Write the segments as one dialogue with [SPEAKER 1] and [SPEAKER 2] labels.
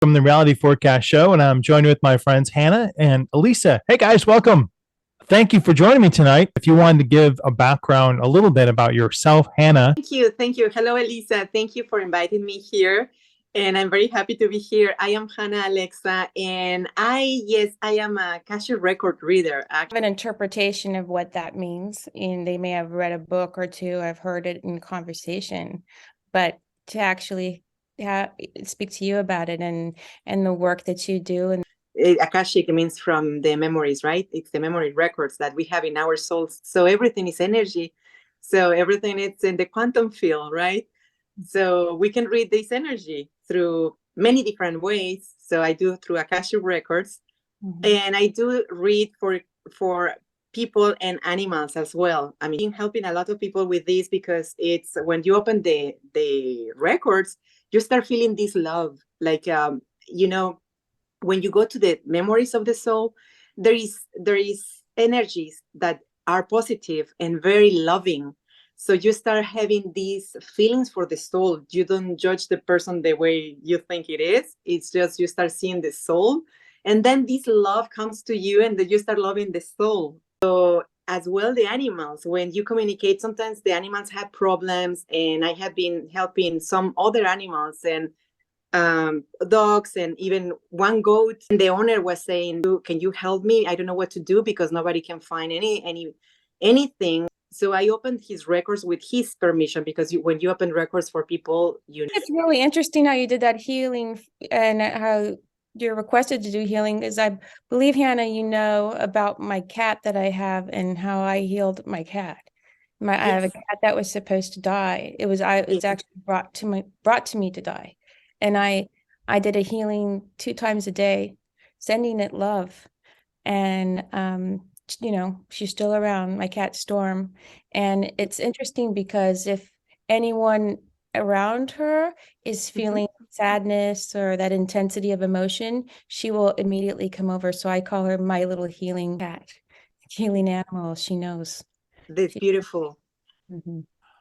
[SPEAKER 1] from the Reality Forecast show, and I'm joined with my friends Hannah and Elisa. Hey guys, welcome. Thank you for joining me tonight. If you wanted to give a background a little bit about yourself, Hannah.
[SPEAKER 2] Thank you. Thank you. Hello, Elisa. Thank you for inviting me here. And I'm very happy to be here. I am Hannah Alexa, and I am a Akashic record reader.
[SPEAKER 3] I have an interpretation of what that means, and they may have read a book or two. I've heard it in conversation, but to actually speak to you about it and the work that you do. And
[SPEAKER 2] Akashic means from the memories, right? It's the memory records that we have in our souls. So everything is energy. So everything is in the quantum field, right? So we can read this energy through many different ways. So I do through Akashic records, and I do read for people and animals as well. I mean, helping a lot of people with this because it's when you open the records, you start feeling this love, like when you go to the memories of the soul, there is energies that are positive and very loving. So you start having these feelings for the soul. You don't judge the person the way you think it is. It's just you start seeing the soul. And then this love comes to you and then you start loving the soul. So as well, the animals, when you communicate, sometimes the animals have problems. And I have been helping some other animals and dogs and even one goat. And the owner was saying, can you help me? I don't know what to do because nobody can find anything. So I opened his records with his permission because when you open records for people,
[SPEAKER 3] it's really interesting how you did that healing and how you're requested to do healing. Is I believe, Hannah, you know about my cat that I have and how I healed my cat. I have a cat that was supposed to die. It's actually brought to me to die. And I did a healing 2 times a day, sending it love. And, she's still around, my cat Storm. And it's interesting because if anyone around her is feeling sadness or that intensity of emotion, she will immediately come over. So I call her my little healing cat, healing animal. She knows.
[SPEAKER 2] That's beautiful.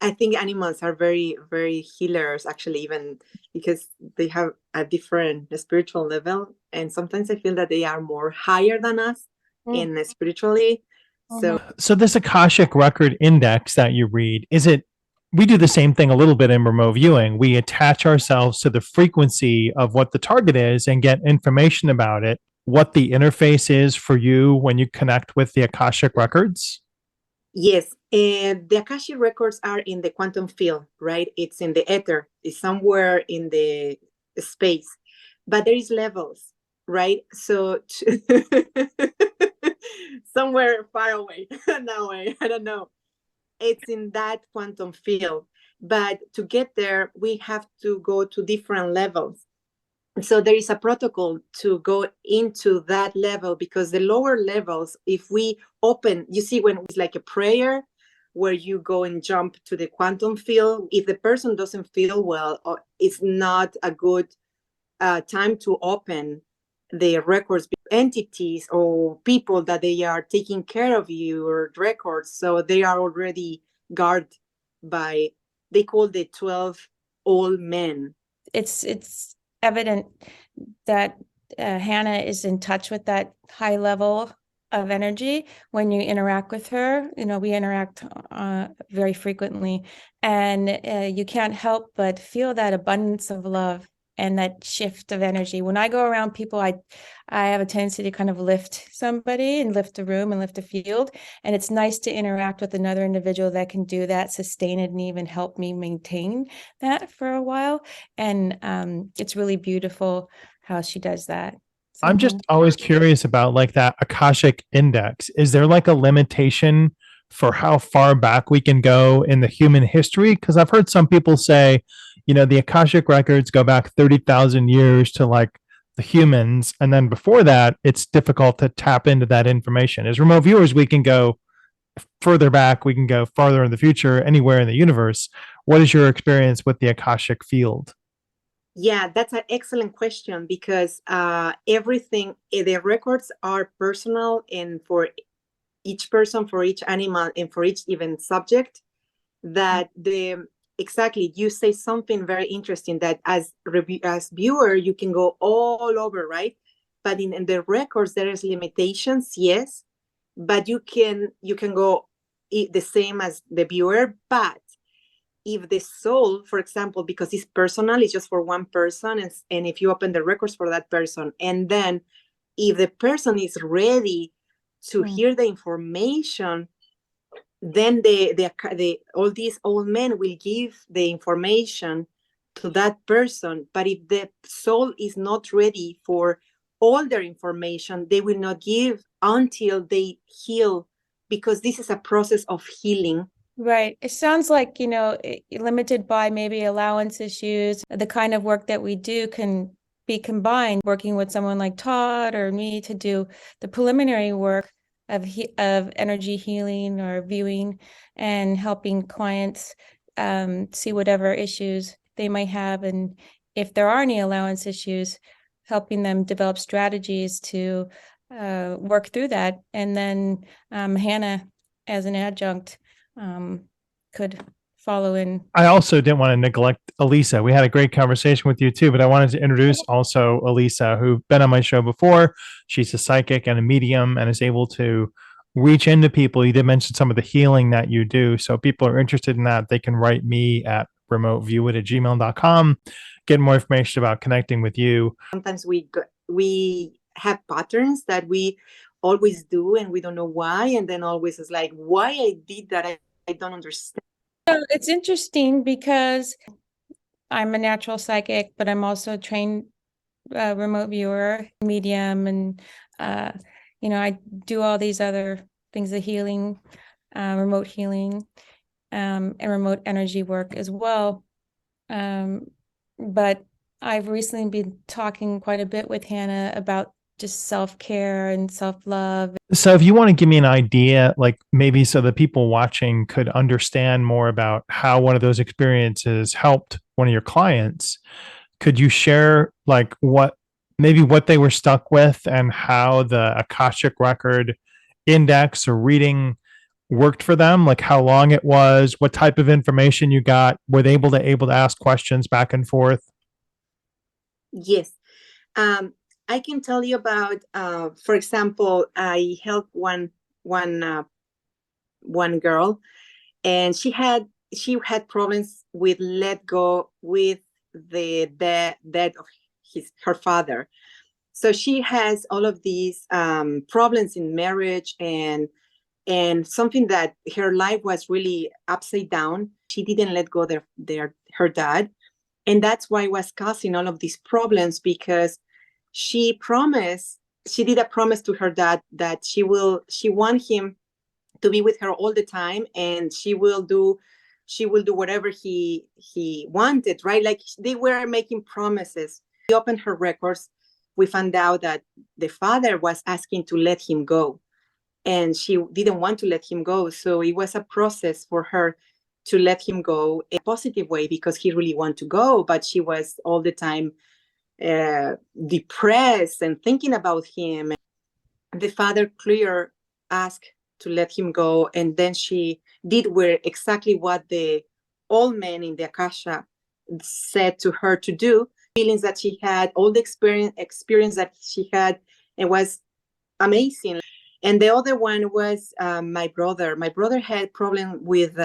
[SPEAKER 2] I think animals are very, very healers, actually, even because they have a different spiritual level. And sometimes I feel that they are more higher than us in spiritually.
[SPEAKER 1] So this Akashic record index that you read, we do the same thing a little bit in remote viewing. We attach ourselves to the frequency of what the target is and get information about it, what the interface is for you when you connect with the Akashic records.
[SPEAKER 2] Yes, and the Akashic records are in the quantum field, right? It's in the ether. It's somewhere in the space, but there is levels, right? So somewhere far away, no way, I don't know. It's in that quantum field, but to get there, we have to go to different levels. So there is a protocol to go into that level because the lower levels, if we open, you see, when it's like a prayer where you go and jump to the quantum field, if the person doesn't feel well, or it's not a good time to open the records, entities or people that they are taking care of you or records. So they are already guarded by, they call the 12 old men.
[SPEAKER 3] It's evident that Hannah is in touch with that high level of energy when you interact with her. We interact very frequently, and you can't help but feel that abundance of love and that shift of energy. When I go around people, I have a tendency to kind of lift somebody and lift a room and lift a field. And it's nice to interact with another individual that can do that, sustain it, and even help me maintain that for a while. And it's really beautiful how she does that.
[SPEAKER 1] I'm just always curious about like that Akashic index. Is there like a limitation for how far back we can go in the human history? Because I've heard some people say, the Akashic records go back 30,000 years to like the humans. And then before that, it's difficult to tap into that information. As remote viewers, we can go further back, we can go farther in the future, anywhere in the universe. What is your experience with the Akashic field?
[SPEAKER 2] Yeah, that's an excellent question because everything, the records are personal and for each person, for each animal, and for each even subject, that exactly, you say something very interesting that as viewer, you can go all over, right? But in the records, there is limitations, yes, but you can go the same as the viewer. But if the soul, for example, because it's personal, it's just for one person, and if you open the records for that person, and then if the person is ready to hear the information, then the all these old men will give the information to that person. But if the soul is not ready for all their information, they will not give until they heal, because this is a process of healing.
[SPEAKER 3] Right. It sounds like, limited by maybe allowance issues, the kind of work that we do can be combined, working with someone like Todd or me to do the preliminary work of energy healing or viewing, and helping clients see whatever issues they might have. And if there are any allowance issues, helping them develop strategies to work through that. And then Hannah, as an adjunct, could follow in.
[SPEAKER 1] I also didn't want to neglect Elisa. We had a great conversation with you too, but I wanted to introduce also Elisa, who's been on my show before. She's a psychic and a medium and is able to reach into people. You did mention some of the healing that you do. So if people are interested in that, they can write me at remoteviewit@gmail.com, get more information about connecting with you.
[SPEAKER 2] Sometimes we have patterns that we always do and we don't know why, and then always is like, why I did that, I don't understand.
[SPEAKER 3] So it's interesting because I'm a natural psychic, but I'm also a trained remote viewer, medium, and I do all these other things, the healing, remote healing, and remote energy work as well. But I've recently been talking quite a bit with Hannah about just self-care and self-love.
[SPEAKER 1] So if you want to give me an idea, like maybe so the people watching could understand more about how one of those experiences helped one of your clients, could you share like what they were stuck with and how the Akashic record index or reading worked for them, like how long it was, what type of information you got, were they able to ask questions back and forth?
[SPEAKER 2] Yes. I can tell you about, for example, I helped one girl, and she had problems with let go with the death of her father. So she has all of these problems in marriage, and something that her life was really upside down. She didn't let go her dad, and that's why it was causing all of these problems, because she did a promise to her dad that she want him to be with her all the time, and she will do whatever he wanted, right? Like they were making promises. We opened her records. We found out that the father was asking to let him go, and she didn't want to let him go. So it was a process for her to let him go in a positive way, because he really wanted to go, but she was all the time depressed and thinking about him. The father clear asked to let him go, and then she did exactly what the old men in the Akasha said to her to do. Feelings that she had, all the experience that she had, it was amazing. And the other one was my brother. My brother had problem with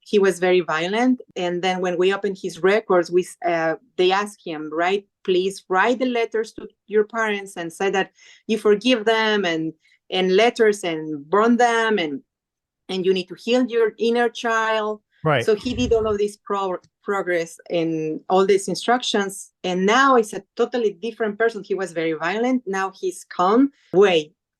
[SPEAKER 2] he was very violent, and then when we opened his records, they asked him, right, please write the letters to your parents and say that you forgive them, and letters, and burn them, and you need to heal your inner child.
[SPEAKER 1] Right.
[SPEAKER 2] So he did all of this progress and all these instructions, and now he's a totally different person. He was very violent. Now he's calm.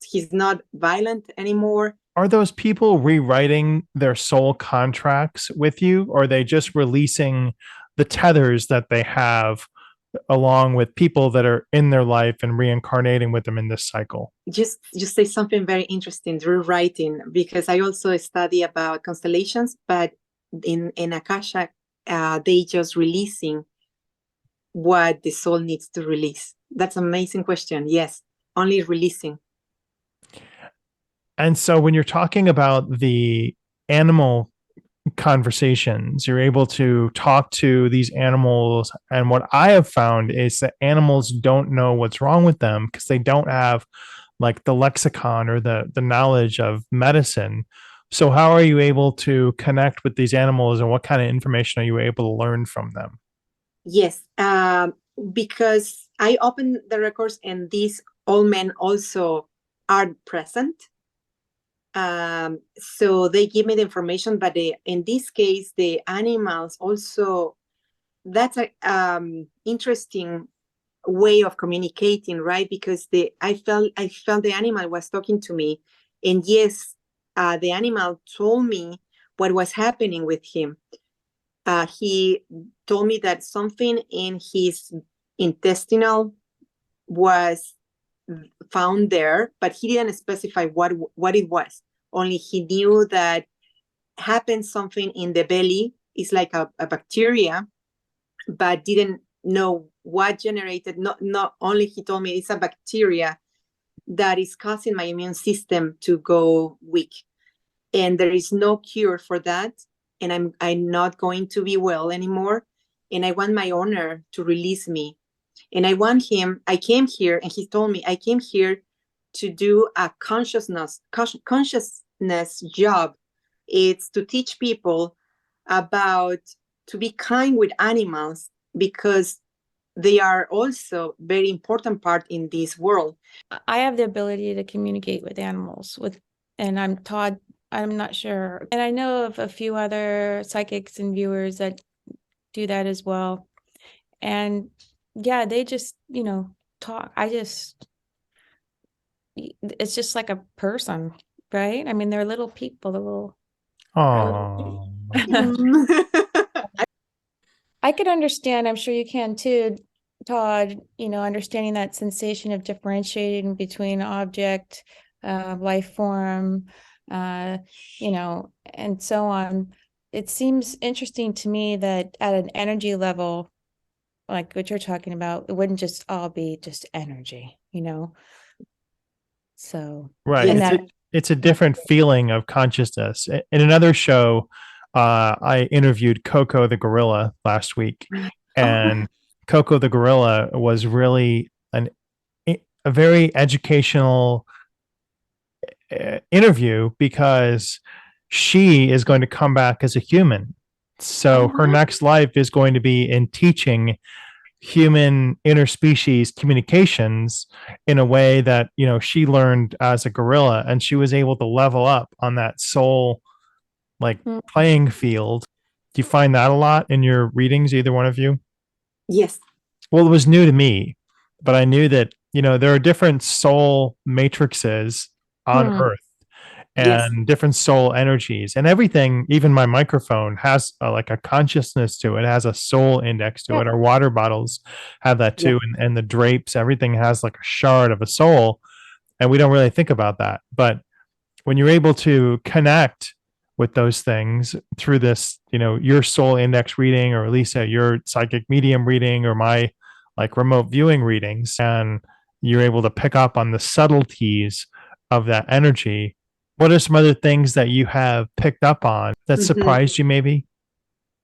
[SPEAKER 2] He's not violent anymore.
[SPEAKER 1] Are those people rewriting their soul contracts with you, or are they just releasing the tethers that they have along with people that are in their life and reincarnating with them in this cycle?
[SPEAKER 2] Just say something very interesting, rewriting, because I also study about constellations, but in Akasha, they just releasing what the soul needs to release. That's an amazing question. Yes, only releasing.
[SPEAKER 1] And so when you're talking about the animal conversations. You're able to talk to these animals. And what I have found is that animals don't know what's wrong with them because they don't have like the lexicon or the knowledge of medicine. So how are you able to connect with these animals, and what kind of information are you able to learn from them?
[SPEAKER 2] Yes, because I opened the records and these old men also are present. So they give me the information, but in this case, the animals also, that's a interesting way of communicating, right? Because I felt the animal was talking to me, and yes, the animal told me what was happening with him. He told me that something in his intestinal was found there, but he didn't specify what it was. Only he knew that happened something in the belly. It's like a bacteria, but didn't know what generated. Not only he told me it's a bacteria that is causing my immune system to go weak, and there is no cure for that. And I'm not going to be well anymore. And I want my owner to release me. And I came here, and he told me I came here to do a consciousness job. It's to teach people about to be kind with animals, because they are also very important part in this world.
[SPEAKER 3] I have the ability to communicate with animals and I'm not sure. And I know of a few other psychics and viewers that do that as well. And yeah, they just, talk. It's just like a person, right? I mean, they're little people,
[SPEAKER 1] Oh,
[SPEAKER 3] I could understand, I'm sure you can too, Todd, understanding that sensation of differentiating between object, life form, and so on. It seems interesting to me that at an energy level, like what you're talking about, it wouldn't just all be just energy, So,
[SPEAKER 1] right.
[SPEAKER 3] and that,
[SPEAKER 1] It's a different feeling of consciousness. In another show, I interviewed Coco the gorilla last week, and Coco the gorilla was really a very educational interview, because she is going to come back as a human. So her next life is going to be in teaching human interspecies communications in a way that she learned as a gorilla, and she was able to level up on that soul like playing field. Do you find that a lot in your readings, either one of you?
[SPEAKER 2] Yes.
[SPEAKER 1] Well, it was new to me, but I knew that there are different soul matrices on Earth,
[SPEAKER 2] Yes.
[SPEAKER 1] and different soul energies, and everything. Even my microphone has like a consciousness to it, has a soul index to it. Our water bottles have that too. And the drapes, everything has like a shard of a soul, and we don't really think about that. But when you're able to connect with those things through this, your soul index reading, or Lisa, your psychic medium reading, or my like remote viewing readings, and you're able to pick up on the subtleties of that energy. What are some other things that you have picked up on that surprised you, maybe?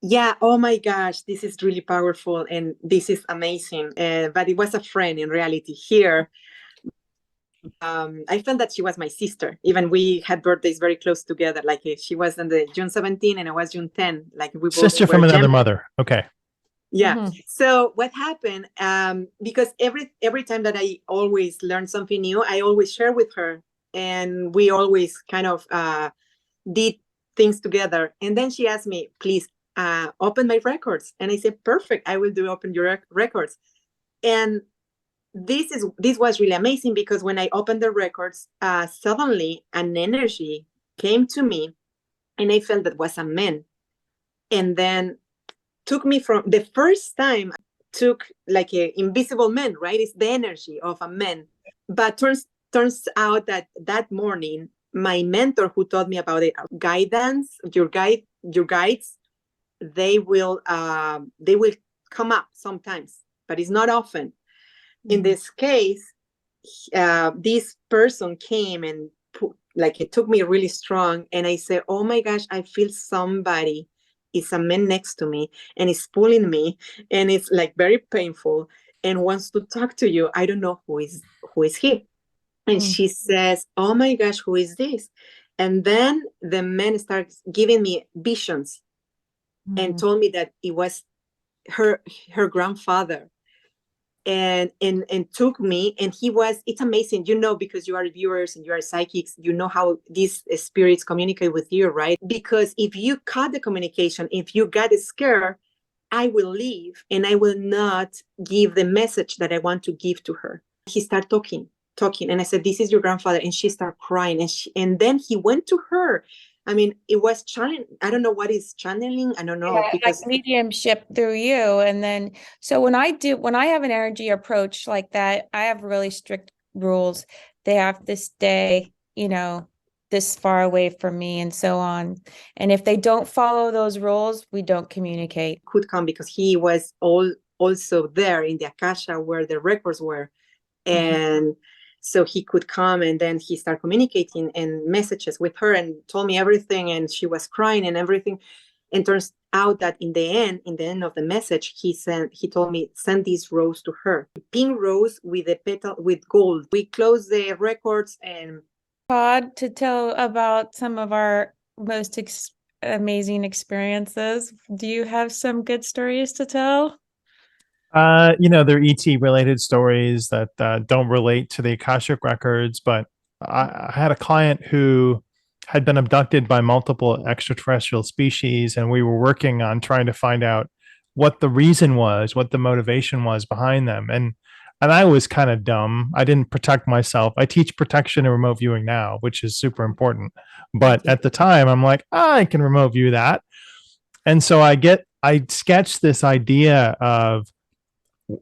[SPEAKER 2] Yeah. Oh my gosh, this is really powerful, and this is amazing. But it was a friend in reality here. I felt that she was my sister. Even we had birthdays very close together. Like she was on the June 17 and I was June 10. Like we
[SPEAKER 1] Sister
[SPEAKER 2] both
[SPEAKER 1] from
[SPEAKER 2] were
[SPEAKER 1] another
[SPEAKER 2] Gemini.
[SPEAKER 1] mother. Okay.
[SPEAKER 2] Yeah. So what happened? Because every time that I always learn something new, I always share with her, and we always kind of did things together. And then she asked me, "Please open my records," and I said, "Perfect, I will do open your records." And this was really amazing, because when I opened the records, suddenly an energy came to me, and I felt that was a man, and then took me from the first time. Took like a invisible man, right? It's the energy of a man. But turns out that morning, my mentor who taught me about it, guidance, your guides, they will come up sometimes, but it's not often. In this case, this person came and like it took me really strong. And I said, oh my gosh, I feel somebody is a man next to me and is pulling me, and it's like very painful and wants to talk to you. I don't know who is he. And she says, oh my gosh, who is this? And then the man starts giving me visions and told me that it was her grandfather, and took me. And it's amazing, because you are viewers and you are psychics, how these spirits communicate with you, right? Because if you cut the communication, if you get scared, I will leave and I will not give the message that I want to give to her. He started talking, and I said, this is your grandfather. And she started crying, and then he went to her. I mean, it was channeling. I don't know what is channeling. I don't know,
[SPEAKER 3] Yeah,
[SPEAKER 2] because
[SPEAKER 3] like mediumship through you. And then, so when I have an energy approach like that, I have really strict rules. They have to stay, this far away from me and so on. And if they don't follow those rules, we don't communicate.
[SPEAKER 2] Could come because he was also there in the Akasha where the records were. And so he could come, and then he started communicating and messages with her and told me everything, and she was crying and everything. And turns out that in the end of the message, he told me, send this rose to her. Pink rose with a petal with gold. We closed the records. And
[SPEAKER 3] Todd, to tell about some of our most amazing experiences. Do you have some good stories to tell?
[SPEAKER 1] They're ET related stories that don't relate to the Akashic records, but I had a client who had been abducted by multiple extraterrestrial species, and we were working on trying to find out what the reason was, what the motivation was behind them. And I was kind of dumb. I didn't protect myself. I teach protection and remote viewing now, which is super important. But at the time, I'm like, I can remote view that. And so I sketched this idea of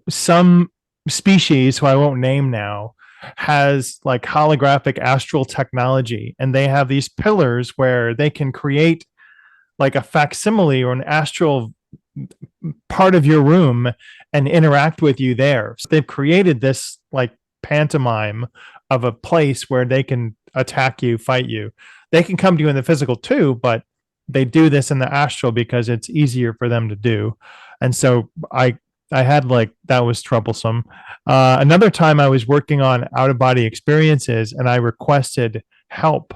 [SPEAKER 1] some species who I won't name now has like holographic astral technology, and they have these pillars where they can create like a facsimile or an astral part of your room and interact with you there. So they've created this like pantomime of a place where they can attack you, fight you. They can come to you in the physical too, but they do this in the astral because it's easier for them to do. And so I had like, that was troublesome. Another time I was working on out of body experiences and I requested help,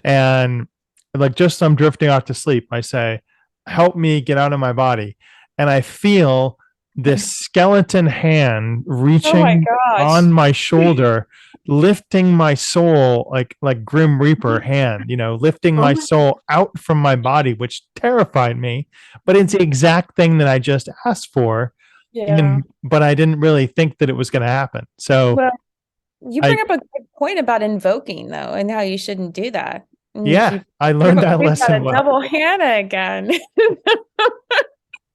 [SPEAKER 1] and like, just I'm drifting off to sleep. I say, help me get out of my body. And I feel this skeleton hand reaching on my shoulder, lifting my soul, like Grim Reaper hand, lifting my soul out from my body, which terrified me. But it's the exact thing that I just asked for.
[SPEAKER 3] Yeah.
[SPEAKER 1] But I didn't really think that it was going to happen. So
[SPEAKER 3] you bring up a good point about invoking, though, and how you shouldn't do that.
[SPEAKER 1] Yeah, I learned that lesson well.
[SPEAKER 3] Double Hannah again.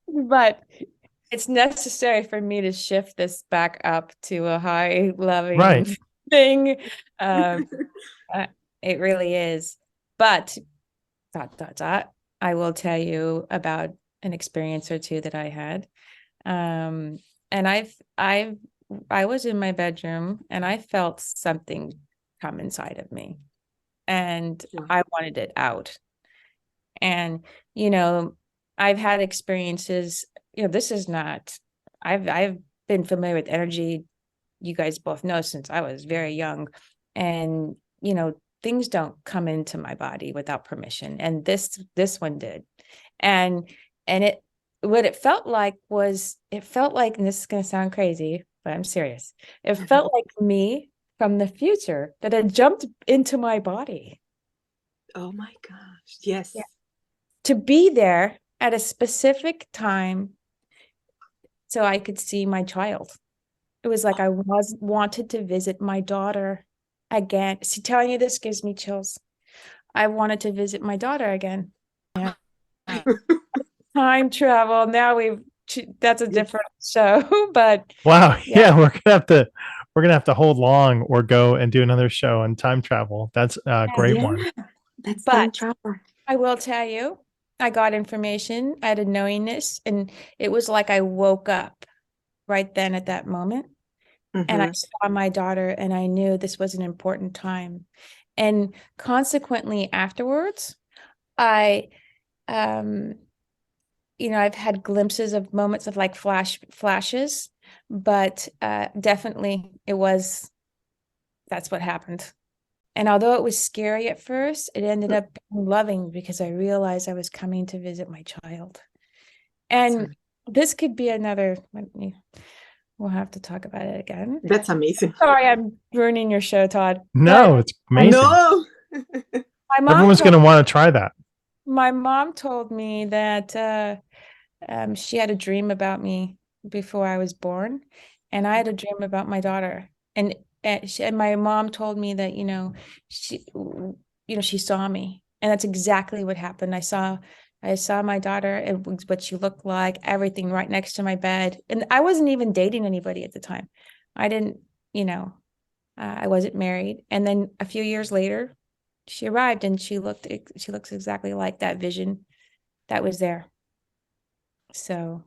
[SPEAKER 3] But it's necessary for me to shift this back up to a high loving thing. It really is. But I will tell you about an experience or two that I had. And I was in my bedroom and I felt something come inside of me, and I wanted it out. And, I've had experiences, this is not, I've been familiar with energy, you guys both know, since I was very young. And, things don't come into my body without permission. And this one did. And what it felt like was, and this is going to sound crazy, but I'm serious. It felt like me from the future that had jumped into my body.
[SPEAKER 2] Oh my gosh. Yes.
[SPEAKER 3] Yeah. To be there at a specific time so I could see my child. It was like I wanted to visit my daughter again. See, telling you this gives me chills. I wanted to visit my daughter again. Yeah. Time travel. Now that's a different show, but
[SPEAKER 1] wow. Yeah, we're gonna have to hold long or go and do another show on time travel. That's a great one.
[SPEAKER 2] That's time travel.
[SPEAKER 3] I will tell you, I got information, I had a knowingness, and it was like I woke up right then at that moment. and I
[SPEAKER 2] Mhm.
[SPEAKER 3] saw my daughter, and I knew this was an important time. And consequently, afterwards, I, um, I've had glimpses of moments of like flashes, but definitely that's what happened. And although it was scary at first, it ended up being loving because I realized I was coming to visit my child. And this could be another, we'll have to talk about it again.
[SPEAKER 2] That's amazing.
[SPEAKER 3] Sorry, I'm ruining your show, Todd.
[SPEAKER 1] No, it's amazing.
[SPEAKER 2] No.
[SPEAKER 1] Everyone's going to want to try that.
[SPEAKER 3] My mom told me that she had a dream about me before I was born, and I had a dream about my daughter. And my mom told me that she saw me, and that's exactly what happened. I saw my daughter and what she looked like, everything right next to my bed, and I wasn't even dating anybody at the time. I didn't, I wasn't married. And then a few years later, she arrived, and she looks exactly like that vision that was there. So